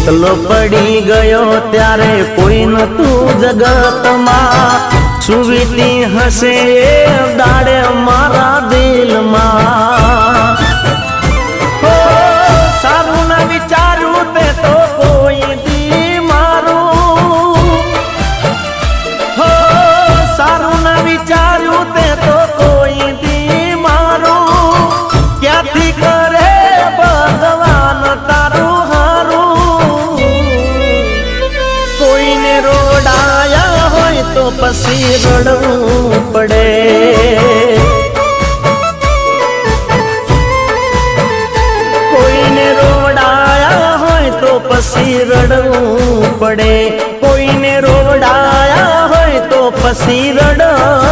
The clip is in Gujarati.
એકલો પડી ગયો ત્યારે કોઈ નતું જગતમાં, સુવીતી હશે એ દાડે મારા દિલમાં। હો સારું ના વિચાર્યું તે તો કોઈ દી મારું, હો સારું ના વિચાર્યું તે તો કોઈ દી મારું, ક્યાંથી કરે ભગવાન તારું હારું। કોઈને રોડાયા હોય તો પછી રડવું પડે, કોઈને રોડાયા હોય તો પછી રડવું પડે, કોઈને રોડાયા હોય તો પછી રડવું